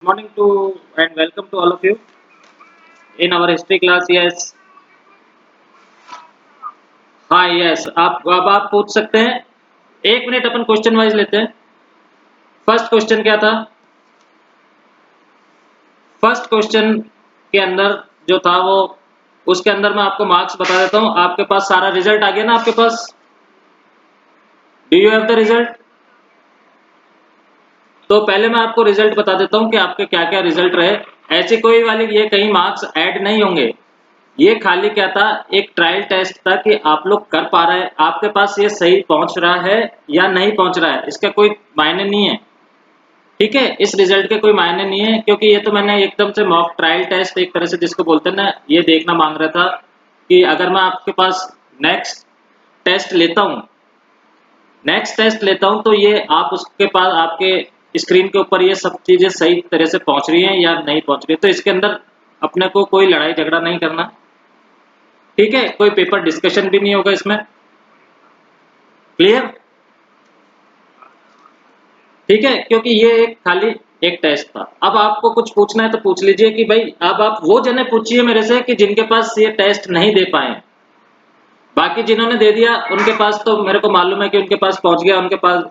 Morning to and welcome to all of you in our history class. Yes, हाँ yes आप अब आप पूछ सकते हैं। 1 मिनट अपन क्वेश्चन वाइज लेते हैं। फर्स्ट क्वेश्चन क्या था? फर्स्ट क्वेश्चन के अंदर जो था वो उसके अंदर मैं आपको मार्क्स बता देता हूँ। आपके पास सारा रिजल्ट आ गया ना? आपके पास do you have the result? तो पहले मैं आपको रिजल्ट बता देता हूँ कि आपके क्या क्या रिजल्ट रहे। ऐसे कोई वाले ये कहीं मार्क्स ऐड नहीं होंगे। ये खाली क्या था, एक ट्रायल टेस्ट था कि आप लोग कर पा रहे हैं, आपके पास ये सही पहुंच रहा है या नहीं पहुंच रहा है, इसका कोई मायने नहीं है। ठीक है, इस रिजल्ट के कोई मायने नहीं है, क्योंकि ये तो मैंने एकदम से मॉक ट्रायल टेस्ट एक तरह से जिसको बोलते हैं ना, ये देखना मांग रहा था कि अगर मैं आपके पास नेक्स्ट टेस्ट लेता हूँ तो ये आप उसके पास आपके स्क्रीन के ऊपर ये सब चीजें सही तरह से पहुंच रही हैं या नहीं पहुंच रही है। तो इसके अंदर अपने को कोई लड़ाई झगड़ा नहीं करना। ठीक है, कोई पेपर डिस्कशन भी नहीं होगा इसमें। क्लियर? ठीक है, क्योंकि ये एक खाली एक टेस्ट था। अब आपको कुछ पूछना है तो पूछ लीजिए कि भाई अब आप वो जने पूछिए मेरे से कि जिनके पास ये टेस्ट नहीं दे पाए। बाकी जिन्होंने दे दिया उनके पास तो मेरे को मालूम है कि उनके पास पहुंच गया, उनके पास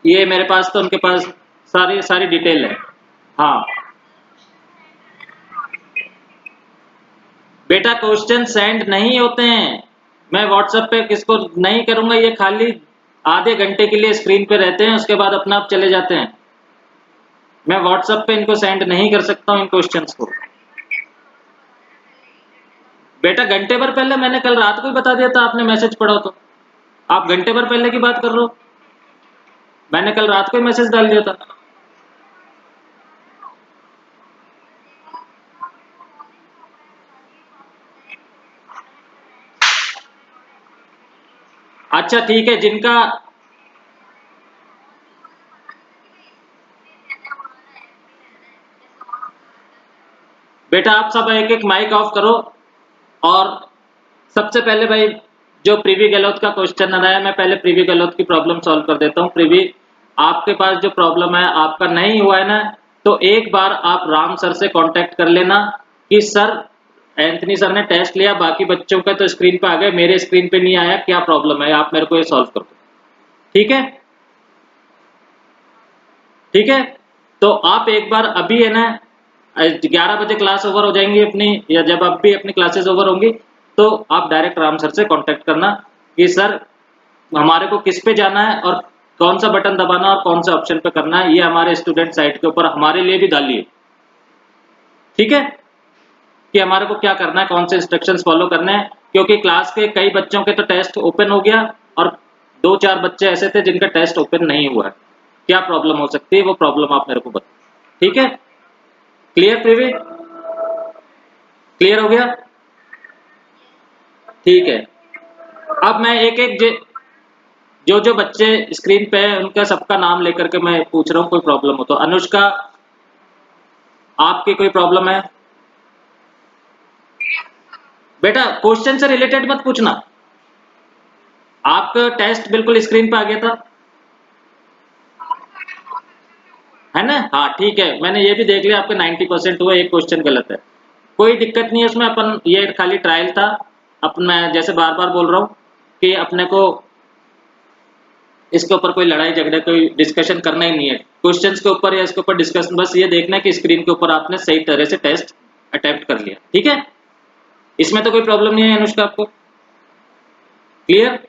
ये मेरे पास तो उनके पास सारी सारी डिटेल है। हाँ बेटा, क्वेश्चन सेंड नहीं होते हैं। मैं व्हाट्सएप पे किसको नहीं करूंगा, ये खाली आधे घंटे के लिए स्क्रीन पे रहते हैं, उसके बाद अपना आप चले जाते हैं। मैं व्हाट्सएप पे इनको सेंड नहीं कर सकता हूँ इन क्वेश्चंस को। बेटा घंटे भर पहले मैंने कल रात को ही बता दिया था, आपने मैसेज पढ़ा तो। आप घंटे भर पहले की बात कर रहे हो? मैंने कल रात को ही मैसेज डाल दिया था। अच्छा ठीक है, जिनका बेटा आप सब एक एक माइक ऑफ करो। और सबसे पहले भाई जो प्रीवी गलौत का क्वेश्चन आ रहा है, मैं पहले प्रीवी गलौत की प्रॉब्लम सॉल्व कर देता हूँ। प्रीवी आपके पास जो प्रॉब्लम है आपका नहीं हुआ है ना, तो एक बार आप राम सर से कांटेक्ट कर लेना कि सर एंथनी सर ने टेस्ट लिया, बाकी बच्चों का तो स्क्रीन पे आ गए, मेरे स्क्रीन पे नहीं आया, क्या प्रॉब्लम है, आप मेरे को ये सॉल्व कर दो। ठीक है? ठीक है, तो आप एक बार अभी है ना 11 बजे क्लास ओवर हो जाएंगी अपनी, या जब अब भी अपनी क्लासेस ओवर होंगी तो आप डायरेक्ट राम सर से कांटेक्ट करना कि सर हमारे को किस पे जाना है और कौन सा बटन दबाना और कौन सा ऑप्शन पे करना है, ये हमारे स्टूडेंट साइट के ऊपर हमारे लिए भी डालिए। ठीक है, कि हमारे को क्या करना है, कौन से इंस्ट्रक्शंस फॉलो करने हैं, क्योंकि क्लास के कई बच्चों के तो टेस्ट ओपन हो गया और 2-4 बच्चे ऐसे थे जिनका टेस्ट ओपन नहीं हुआ है। क्या प्रॉब्लम हो सकती है, वो प्रॉब्लम आप मेरे को बताओ। ठीक है? क्लियर प्रीवी? क्लियर हो गया? ठीक है, अब मैं एक एक जो जो बच्चे स्क्रीन पे हैं उनका सबका नाम लेकर के मैं पूछ रहा हूँ, कोई प्रॉब्लम हो तो। अनुष्का, आपकी कोई प्रॉब्लम है? बेटा क्वेश्चन से रिलेटेड मत पूछना, आपका टेस्ट बिल्कुल स्क्रीन पे आ गया था, है ना? हाँ ठीक है, मैंने ये भी देख लिया आपके 90% हुए, एक क्वेश्चन गलत है। कोई दिक्कत नहीं है उसमें, अपन ये खाली ट्रायल था। अपन मैं जैसे बार बार बोल रहा हूँ कि अपने को इसके ऊपर कोई लड़ाई झगड़े कोई डिस्कशन करना ही नहीं है क्वेश्चंस के ऊपर या इसके ऊपर डिस्कशन, बस ये देखना है कि स्क्रीन के ऊपर आपने सही तरह से टेस्ट अटेम्प्ट कर लिया। ठीक है, इसमें तो कोई प्रॉब्लम नहीं है अनुष्का, आपको clear?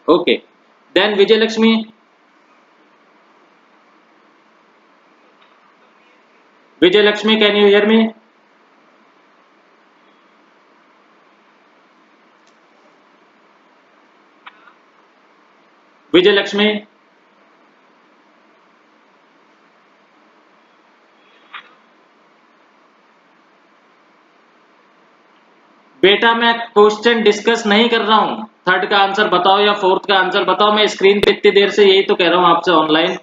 Okay, then Vijay Lakshmi. Vijay Lakshmi, can you hear me? Vijay Lakshmi, बेटा मैं क्वेश्चन डिस्कस नहीं कर रहा हूँ, थर्ड का आंसर बताओ या फोर्थ का आंसर बताओ। मैं स्क्रीन पे इतनी देर से यही तो कह रहा हूँ आपसे ऑनलाइन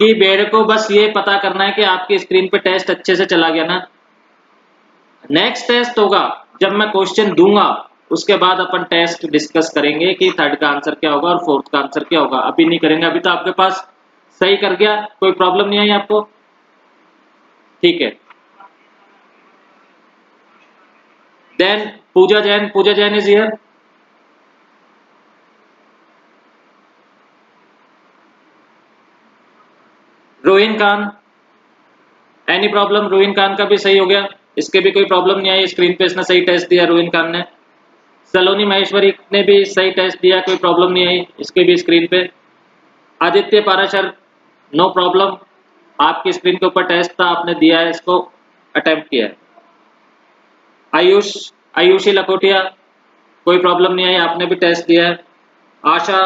कि मेरे को बस ये पता करना है कि आपकी स्क्रीन पे टेस्ट अच्छे से चला गया ना। नेक्स्ट टेस्ट होगा जब मैं क्वेश्चन दूंगा, उसके बाद अपन टेस्ट डिस्कस करेंगे कि थर्ड का आंसर क्या होगा और फोर्थ का आंसर क्या होगा। अभी नहीं करेंगे, अभी तो आपके पास सही कर गया, कोई प्रॉब्लम नहीं आई आपको? ठीक है। Then Pooja Jain is here. Rohin Khan, any problem? Rohin Khan का भी सही हो गया, इसके भी कोई प्रॉब्लम नहीं आई, स्क्रीन पे इसने सही टेस्ट दिया रोहिन खान ने। सलोनी महेश्वरी ने भी सही टेस्ट दिया, कोई प्रॉब्लम नहीं आई, इसके भी स्क्रीन पे। आदित्य पाराशर, नो प्रॉब्लम, आपकी स्क्रीन के ऊपर टेस्ट था, आपने दिया है, इसको अटेम्प्ट किया है। आयुषी लखोटिया, कोई प्रॉब्लम नहीं आई, आपने भी टेस्ट दिया है। आशा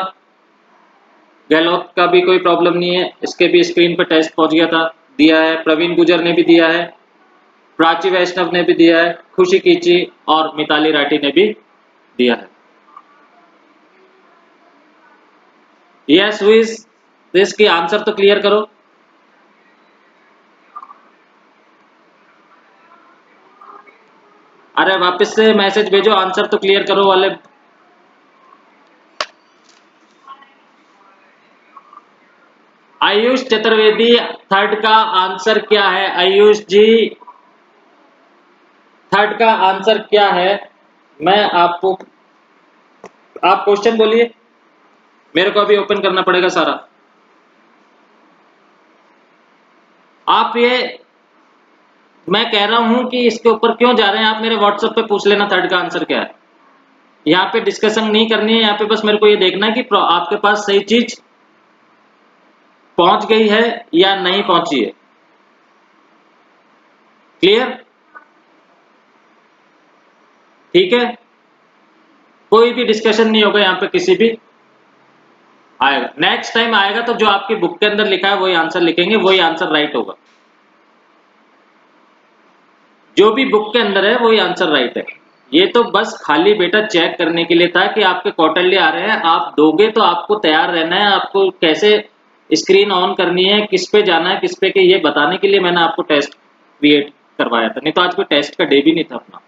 गहलोत का भी कोई प्रॉब्लम नहीं है, इसके भी स्क्रीन पर टेस्ट पहुंच गया था, दिया है। प्रवीण गुजर ने भी दिया है, प्राची वैष्णव ने भी दिया है, खुशी कीची और मिताली राठी ने भी दिया है। यस हु इज दिस की आंसर तो क्लियर करो। अरे वापस से मैसेज भेजो, आंसर तो क्लियर करो वाले। आयुष चतुर्वेदी, थर्ड का आंसर क्या है? आयुष जी, थर्ड का आंसर क्या है? मैं आपको, आप क्वेश्चन बोलिए, मेरे को अभी ओपन करना पड़ेगा सारा। आप ये, मैं कह रहा हूं कि इसके ऊपर क्यों जा रहे हैं आप, मेरे व्हाट्सएप पे पूछ लेना थर्ड का आंसर क्या है। यहाँ पे डिस्कशन नहीं करनी है, यहाँ पे बस मेरे को ये देखना है कि आपके पास सही चीज पहुंच गई है या नहीं पहुंची है। क्लियर? ठीक है, कोई भी डिस्कशन नहीं होगा यहाँ पे, किसी भी आएगा नेक्स्ट टाइम आएगा तो जो आपकी बुक के अंदर लिखा है वही आंसर लिखेंगे, वही आंसर राइट होगा। जो भी बुक के अंदर है वही आंसर राइट है। ये तो बस खाली बेटा चेक करने के लिए था कि आपके क्वार्टरली आ रहे हैं, आप दोगे तो आपको तैयार रहना है, आपको कैसे स्क्रीन ऑन करनी है, किस पे जाना है, किस पे के, ये बताने के लिए मैंने आपको टेस्ट क्रिएट करवाया था, नहीं तो आज कोई टेस्ट का डे भी नहीं था अपना।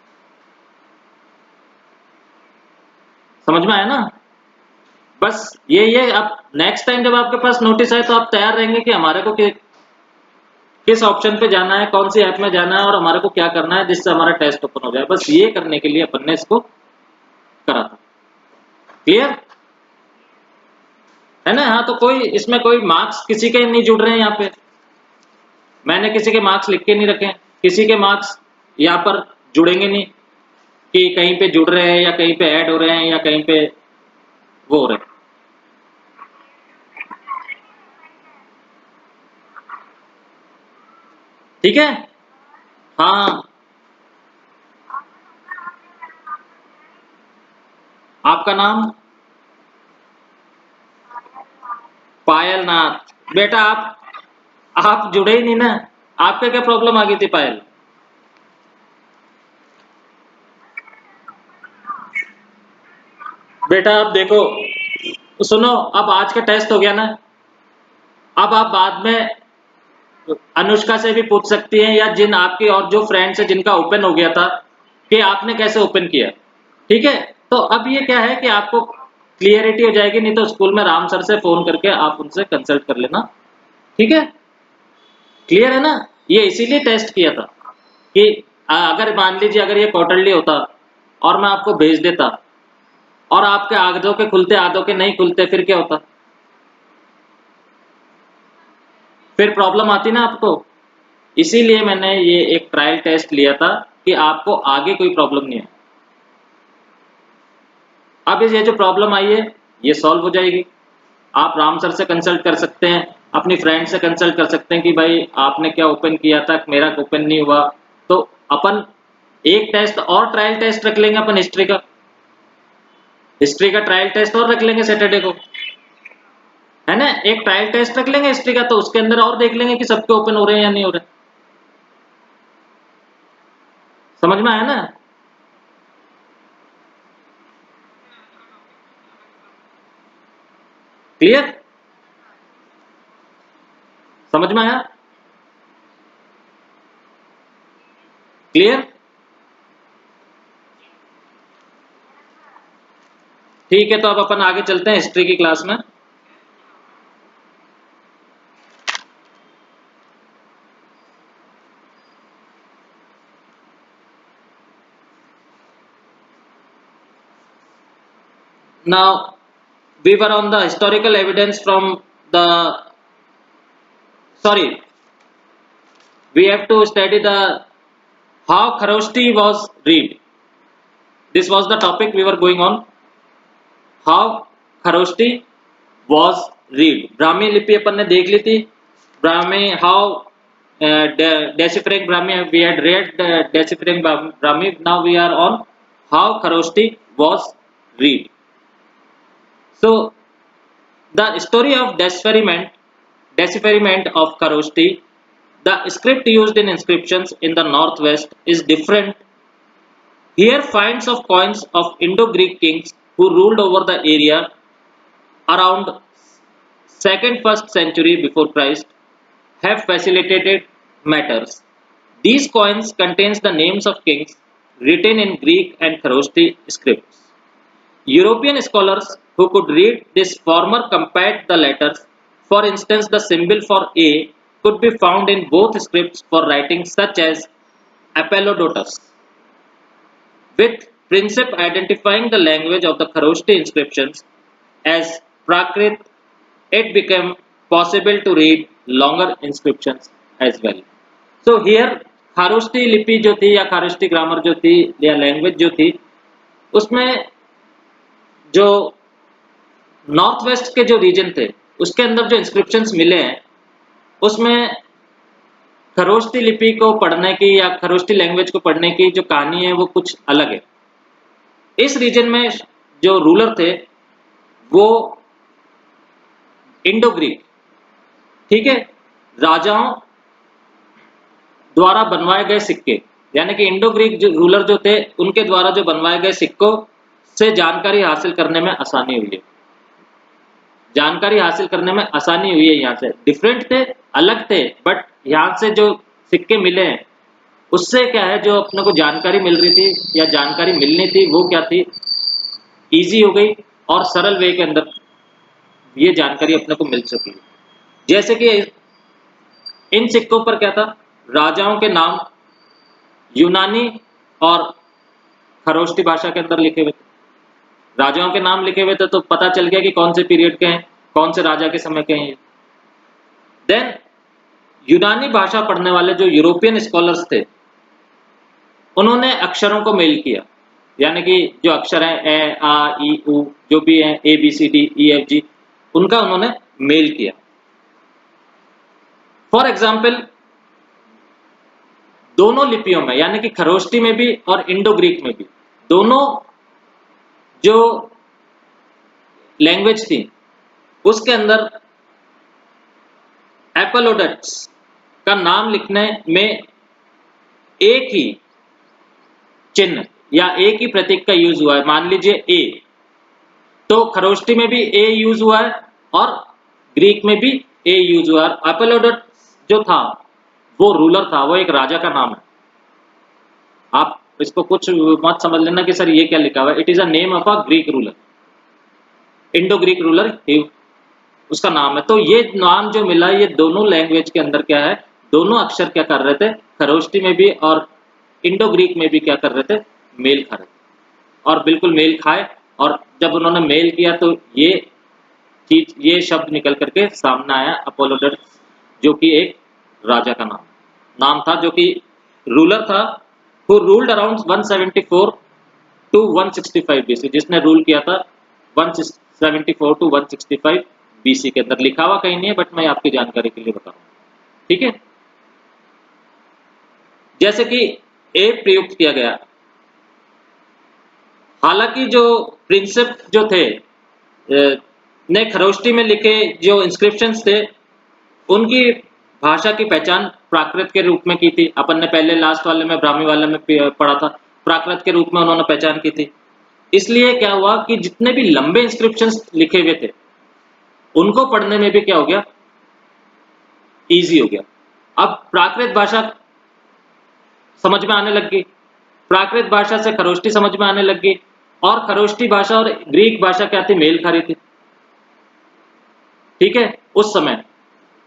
समझ में आया ना? बस ये अब नेक्स्ट टाइम जब आपके पास नोटिस आए तो आप तैयार रहेंगे कि हमारे को किस ऑप्शन पे जाना है, कौन सी ऐप में जाना है और हमारे को क्या करना है जिससे हमारा टेस्ट ओपन हो जाए। बस ये करने के लिए अपन ने इसको करा था। क्लियर है ना? हाँ, तो कोई इसमें कोई मार्क्स किसी के नहीं जुड़ रहे हैं यहाँ पे, मैंने किसी के मार्क्स लिख के नहीं रखे हैं, किसी के मार्क्स यहाँ पर जुड़ेंगे नहीं कि कहीं पे जुड़ रहे हैं या कहीं पे ऐड हो रहे हैं या कहीं पे वो हो रहे हैं। ठीक है, हाँ। आपका नाम? पायल नाथ। बेटा आप जुड़े ही नहीं ना, आपका क्या प्रॉब्लम आ गई थी पायल? बेटा आप देखो, सुनो, अब आज का टेस्ट हो गया ना, अब आप बाद में अनुष्का से भी पूछ सकती हैं या जिन आपकी और जो फ्रेंड्स है जिनका ओपन हो गया था कि आपने कैसे ओपन किया। ठीक है, तो अब ये क्या है कि आपको क्लियरिटी हो जाएगी, नहीं तो स्कूल में राम सर से फोन करके आप उनसे कंसल्ट कर लेना। ठीक है, क्लियर है ना? ये इसीलिए टेस्ट किया था कि अगर मान लीजिए अगर ये क्वार्टरली होता और मैं आपको भेज देता और आपके आधों के खुलते आधों के नहीं खुलते, फिर क्या होता? फिर प्रॉब्लम आती ना आपको। इसीलिए मैंने ये एक ट्रायल टेस्ट लिया था कि आपको आगे कोई प्रॉब्लम नहीं है। अब ये जो प्रॉब्लम आई है ये सॉल्व हो जाएगी। आप राम सर से कंसल्ट कर सकते हैं, अपनी फ्रेंड से कंसल्ट कर सकते हैं कि भाई आपने क्या ओपन किया था, मेरा ओपन नहीं हुआ। तो अपन एक टेस्ट और ट्रायल टेस्ट रख लेंगे, अपन हिस्ट्री का ट्रायल टेस्ट और रख लेंगे सैटरडे को, है ना? एक ट्रायल टेस्ट रख लेंगे हिस्ट्री का, तो उसके अंदर और देख लेंगे कि सबके ओपन हो रहे हैं या नहीं हो रहे। समझ में आया ना? क्लियर? समझ में आया? क्लियर? ठीक है, तो अब अपन आगे चलते हैं हिस्ट्री की क्लास में। now we were on the historical evidence from the, sorry, we have to study the how Kharoshti was read. This was the topic we were going on, how Kharoshti was read. Brahmi लिपि अपन ने देख ली थी, Brahmi how deciphering Brahmi we had read deciphering Brahmi. Now we are on how Kharoshti was read. So the story of decipherment of Kharoshti, the script used in inscriptions in the northwest is different. Here finds of coins of Indo-Greek kings who ruled over the area around 2nd 1st century before Christ have facilitated matters. These coins contains the names of kings written in Greek and Kharoshti scripts. European scholars who could read this former compared the letters. For instance, the symbol for A could be found in both scripts for writing such as Apollodotus. With Prinsep identifying the language of the Kharoshti inscriptions as Prakrit, it became possible to read longer inscriptions as well. So here Kharoshti लिपि जो थी या Kharoshti grammar जो थी या language जो थी, उसमें जो नॉर्थ वेस्ट के जो रीजन थे उसके अंदर जो इंस्क्रिप्शंस मिले हैं उसमें खरोष्टी लिपि को पढ़ने की या खरोष्टी लैंग्वेज को पढ़ने की जो कहानी है वो कुछ अलग है। इस रीजन में जो रूलर थे वो इंडो ग्रीक, ठीक है, राजाओं द्वारा बनवाए गए सिक्के, यानी कि इंडो ग्रीक जो रूलर जो थे उनके द्वारा जो बनवाए गए सिक्कों से जानकारी हासिल करने में आसानी हुई है। जानकारी हासिल करने में आसानी हुई है। यहाँ से डिफरेंट थे, अलग थे, बट यहाँ से जो सिक्के मिले हैं उससे क्या है, जो अपने को जानकारी मिल रही थी या जानकारी मिलनी थी वो क्या थी, इजी हो गई और सरल वे के अंदर ये जानकारी अपने को मिल सकी। जैसे कि इन सिक्कों पर क्या था, राजाओं के नाम यूनानी और खरोष्टी भाषा के अंदर लिखे हुए थे। राजाओं के नाम लिखे हुए थे तो पता चल गया कि कौन से पीरियड के हैं, कौन से राजा के समय के हैं। देन यूनानी भाषा पढ़ने वाले जो यूरोपियन स्कॉलर्स थे उन्होंने अक्षरों को मेल किया, यानी कि जो अक्षर हैं ए आ ई उ जो भी हैं A B C D E F G, उनका उन्होंने मेल किया। फॉर एग्जाम्पल दोनों लिपियों में यानी कि खरोष्टी में भी और इंडो ग्रीक में भी दोनों जो लैंग्वेज थी उसके अंदर एपोलोडट्स का नाम लिखने में एक ही चिन्ह या एक ही प्रतीक का यूज हुआ है। मान लीजिए ए, तो खरोष्टी में भी ए यूज हुआ है और ग्रीक में भी ए यूज हुआ है। एपोलोडट्स जो था वो रूलर था, वो एक राजा का नाम है। आप इसको कुछ मत समझ लेना कि सर ये क्या लिखा हुआ है, it is a name of a Greek ruler, Indo Greek ruler उसका नाम है। तो ये नाम जो मिला ये दोनों लैंग्वेज के अंदर क्या है, दोनों अक्षर क्या कर रहे थे, खरोष्टी में भी और इंडो ग्रीक में भी क्या कर रहे थे, मेल खा रहे थे और बिल्कुल मेल खाए। और जब उन्होंने मेल किया तो ये चीज, ये शब्द निकल करके सामने आया अपोलोडस, जो कि एक राजा का नाम था, जो कि रूलर था, who ruled around 174 to 165 BC, जिसने रूल किया था 174 to 165 BC के अंदर। लिखा हुआ कहीं नहीं है बट मैं आपकी जानकारी के लिए बता रहा हूँ, ठीक है। जैसे कि ए प्रयुक्त किया गया, हालांकि जो प्रिंसिप जो थे ने खरोष्टी में लिखे जो इंस्क्रिप्शंस थे उनकी भाषा की पहचान प्राकृत के रूप में की थी। अपन ने पहले लास्ट वाले में ब्राह्मी वाले में पढ़ा था, प्राकृत के रूप में उन्होंने पहचान की थी। इसलिए क्या हुआ कि जितने भी लंबे इंस्क्रिप्शंस लिखे हुए थे उनको पढ़ने में भी क्या हो गया, इजी हो गया। अब प्राकृत भाषा समझ में आने लग गई, प्राकृत भाषा से खरोष्टी समझ में आने लग गई, और खरोष्टी भाषा और ग्रीक भाषा क्या थी, मेल खा रही थी, ठीक है। उस समय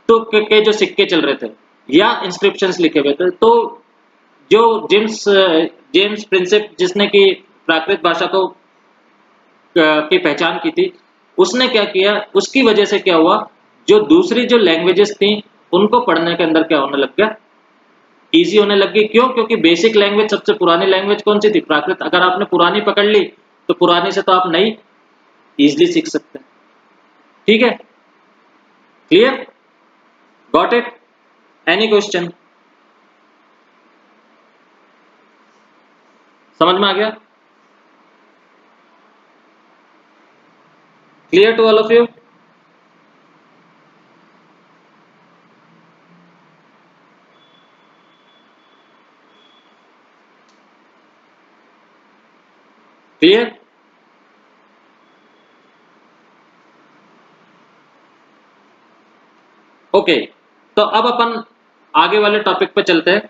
तो के जो सिक्के चल रहे थे या इंस्क्रिप्शंस लिखे हुए थे, तो जो जेम्स प्रिंसिप जिसने की प्राकृत भाषा को की पहचान की थी, उसने क्या किया, उसकी वजह से क्या हुआ, जो दूसरी जो लैंग्वेजेस थी उनको पढ़ने के अंदर क्या होने लग गया, ईजी होने लग गई। क्यों? क्योंकि बेसिक लैंग्वेज, सबसे पुरानी लैंग्वेज कौन सी थी? प्राकृत। अगर आपने पुरानी पकड़ ली तो पुरानी से तो आप नई इजिली सीख सकते हैं। ठीक है, clear, got it, any question, समझ में आ गया? Clear to all of you? Clear? Okay, तो अब अपन आगे वाले टॉपिक पे चलते हैं,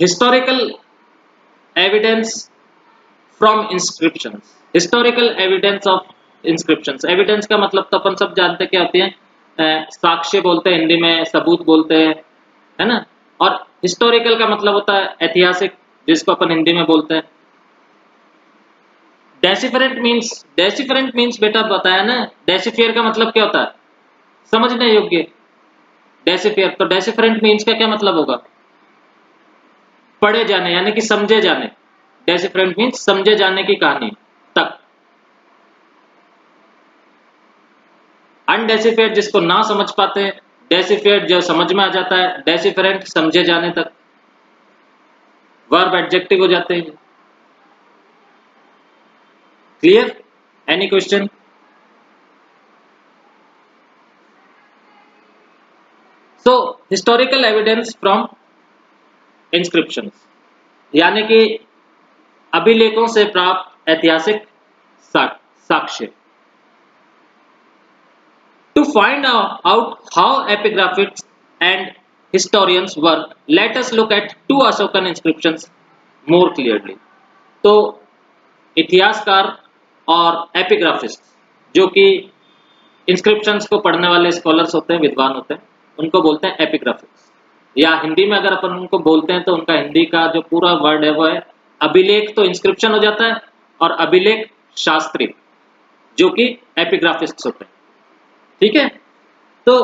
historical evidence from inscriptions. Historical evidence of inscriptions, evidence का मतलब तो अपन सब जानते क्या होती है, साक्ष्य बोलते हैं हिंदी में, सबूत बोलते हैं, है ना। और हिस्टोरिकल का मतलब होता है ऐतिहासिक, जिसको अपन हिंदी में बोलते हैं। डेसिफरेंट मीन्स बेटा बताया ना, डेसिफियर का मतलब क्या होता है, समझने योग्य। डेसिफियर, तो डेसिफरेंट मीन्स का क्या मतलब होगा, पढ़े जाने यानी कि समझे जाने। डेसिफरेंट मीन्स समझे जाने की कहानी तक। अनडेसिफाइड जिसको ना समझ पाते हैं, डेसिफाइड जो समझ में आ जाता है, डेसिफरेंट समझे जाने तक। वर्ब एडजेक्टिव हो जाते हैं। Clear, any question? So historical evidence from inscriptions यानी कि अभिलेखों से प्राप्त ऐतिहासिक साक्ष्य। To find out how epigraphists and historians work, let us look at two Ashokan inscriptions more clearly. तो इतिहासकार और एपिग्राफिस्ट, जो कि इंस्क्रिप्शंस को पढ़ने वाले स्कॉलर्स होते हैं, विद्वान होते हैं, उनको बोलते हैं एपिग्राफिस्ट। या हिंदी में अगर अपन उनको बोलते हैं तो उनका हिंदी का जो पूरा वर्ड है वो है अभिलेख, तो इंस्क्रिप्शन हो जाता है, और अभिलेख शास्त्री जो कि एपिग्राफिस्ट होते हैं। ठीक है, तो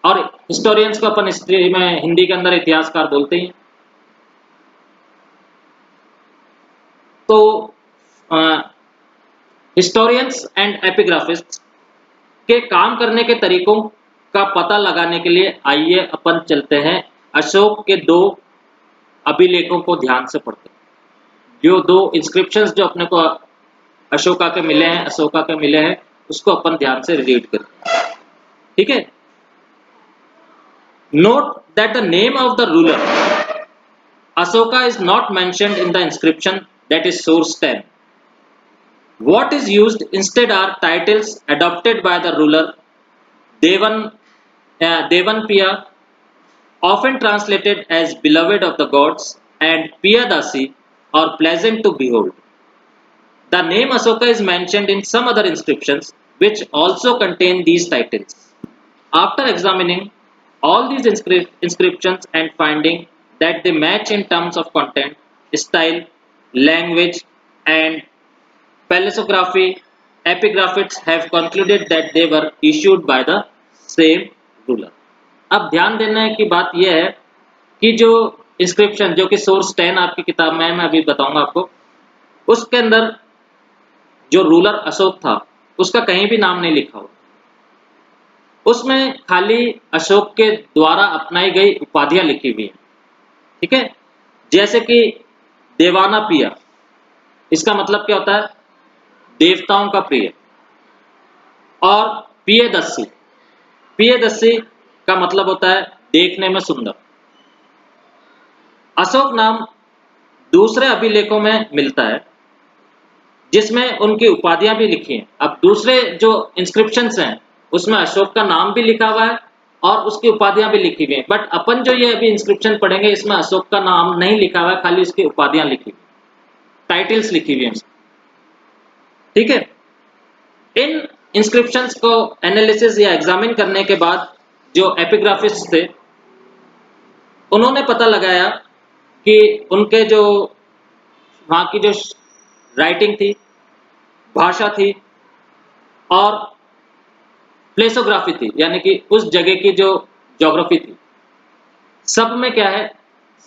और हिस्टोरियंस को अपन हिस्ट्री में हिंदी के अंदर इतिहासकार बोलते हैं। तो हिस्टोरियंस एंड एपिग्राफिस्ट के काम करने के तरीकों का पता लगाने के लिए आइए अपन चलते हैं अशोक के दो अभिलेखों को ध्यान से पढ़ते हैं। जो दो इंस्क्रिप्शंस जो अपने को अशोका के मिले हैं, उसको अपन ध्यान से रीड करते हैं। ठीक है, note that the name of the ruler Ashoka is not mentioned in the inscription, that is source 10. What is used instead are titles adopted by the ruler Devanpiya, often translated as beloved of the gods, and Piyadasi, or pleasant to behold. The name Ashoka is mentioned in some other inscriptions which also contain these titles. After examining all these inscriptions and finding that they match in terms of content, style, language, and palliography, epigraphists have concluded that they were issued by the same ruler. अब ध्यान देने की बात यह है कि जो inscription, जो कि सोर्स 10 आपकी किताब में मैं अभी बताऊंगा आपको, उसके अंदर जो रूलर अशोक था उसका कहीं भी नाम नहीं लिखा हुआ। उसमें खाली अशोक के द्वारा अपनाई गई उपाधियां लिखी हुई हैं। ठीक है, जैसे कि देवाना पिया, इसका मतलब क्या होता है, देवताओं का प्रिय। और पियदस्सी, पियदस्सी का मतलब होता है देखने में सुंदर। अशोक नाम दूसरे अभिलेखों में मिलता है जिसमें उनकी उपाधियां भी लिखी हैं। अब दूसरे जो इंस्क्रिप्शंस हैं उसमें अशोक का नाम भी लिखा हुआ है और उसकी उपाधियां भी लिखी हुई हैं, बट अपन जो ये अभी इंस्क्रिप्शन पढ़ेंगे इसमें अशोक का नाम नहीं लिखा हुआ है, खाली उसकी उपाधियां लिखी हुई, टाइटल्स लिखी हुई हैं। ठीक है, इन इंस्क्रिप्शंस को एनालिसिस या एग्जामिन करने के बाद जो एपिग्राफिस्ट थे उन्होंने पता लगाया कि उनके जो वहाँ की जो राइटिंग थी भाषा थी और प्लेसोग्राफी थी, यानी कि उस जगह की जो ज्योग्राफी थी, सब में क्या है,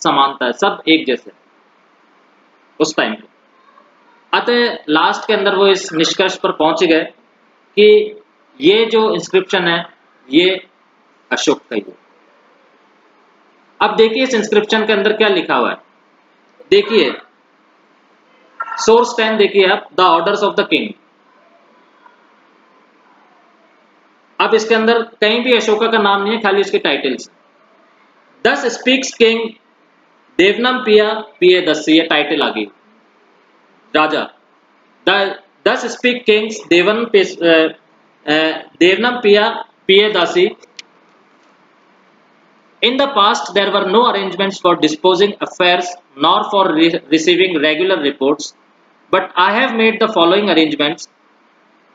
समानता है, सब एक जैसे उस टाइम पे। अतः लास्ट के अंदर वो इस निष्कर्ष पर पहुंच गए कि ये जो इंस्क्रिप्शन है ये अशोक का ही है। अब देखिए इस इंस्क्रिप्शन के अंदर क्या लिखा हुआ है, देखिए सोर्स 10 देखिए आप, the orders of the king. अब इसके अंदर कहीं भी अशोका का नाम नहीं है, खाली उसके टाइटल्स। दस स्पीक्स किंग देवनम पिया पिए दस, ये टाइटल आ गई राजा। दस स्पीक किंग्स देवनम पिया पिए दासी। In the past, there were no arrangements for disposing affairs nor for receiving regular reports, but I have made the following arrangements.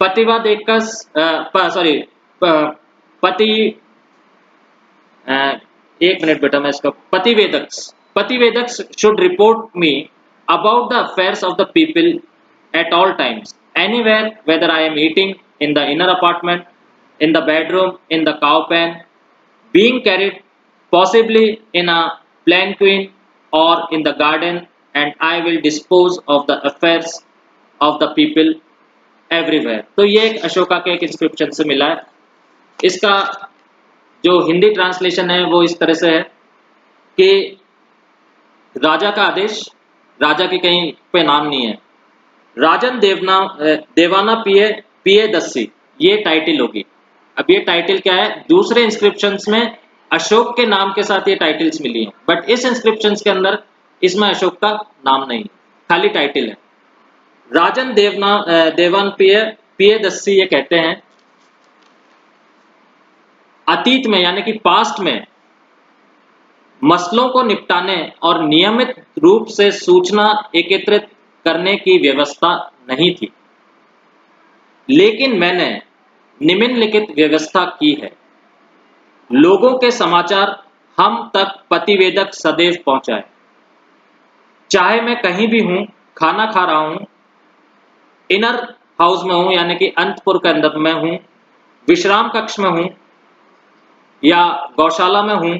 Pativadekas, पति एक मिनट बेटा, मैं इसका पतिवेदक्स should report me about the affairs of the people at all times, anywhere, whether I am eating in the inner apartment, in the bedroom, in the cow pen, being carried possibly in a palanquin or in the garden, and I will dispose of the affairs of the people everywhere. तो ये एक अशोका के एक inscription से मिला है। इसका जो हिंदी ट्रांसलेशन है वो इस तरह से है कि राजा का आदेश, राजा की कहीं पे नाम नहीं है, राजन देवाना पिए पिए दस्सी, ये टाइटल होगी। अब ये टाइटल क्या है, दूसरे इंस्क्रिप्शंस में अशोक के नाम के साथ ये टाइटल्स मिली हैं, बट इस इंस्क्रिप्शंस के अंदर इसमें अशोक का नाम नहीं, खाली टाइटल है। राजन देवान पिए पिए दस्सी ये कहते हैं अतीत में यानी कि पास्ट में मसलों को निपटाने और नियमित रूप से सूचना एकत्रित करने की व्यवस्था नहीं थी, लेकिन मैंने निम्नलिखित व्यवस्था की है। लोगों के समाचार हम तक प्रतिवेदक सदैव पहुंचाए, चाहे मैं कहीं भी हूं, खाना खा रहा हूं, इनर हाउस में हूं यानी कि अंतपुर के अंदर में हूं, विश्राम कक्ष में हूं, या गौशाला में हूं,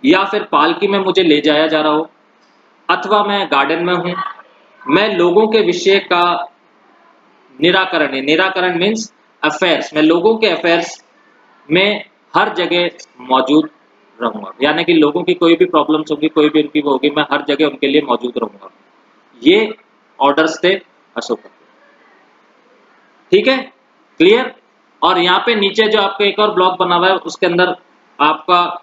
या फिर पालकी में मुझे ले जाया जा रहा हो, अथवा मैं गार्डन में हूं, मैं लोगों के विषय का निराकरण मीन्स अफेयर्स, मैं लोगों के अफेयर्स में हर जगह मौजूद रहूंगा, यानी कि लोगों की कोई भी प्रॉब्लम्स होगी, कोई भी उनकी वो होगी, मैं हर जगह उनके लिए मौजूद रहूंगा। ये ऑर्डर्स थे अशोक के। ठीक है, क्लियर। और यहाँ पे नीचे जो आपका एक और ब्लॉक बना हुआ है उसके अंदर आपका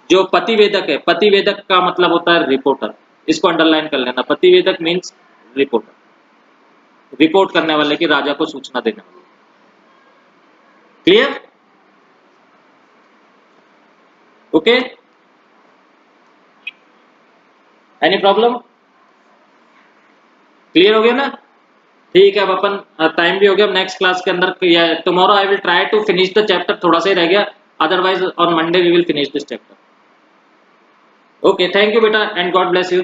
जो प्रतिवेदक है, प्रतिवेदक का मतलब होता है रिपोर्टर, इसको अंडरलाइन कर लेना। प्रतिवेदक मीन्स रिपोर्टर, रिपोर्ट करने वाले की राजा को सूचना देने वाले। Clear, okay, any problem, clear हो गया ना? ठीक है, अब अपन टाइम भी हो गया, नेक्स्ट क्लास के अंदर tomorrow I will try to finish the chapter, थोड़ा सा ही रह गया, otherwise on Monday we will finish this chapter. Okay, thank you बेटा एंड गॉड ब्लेस यू।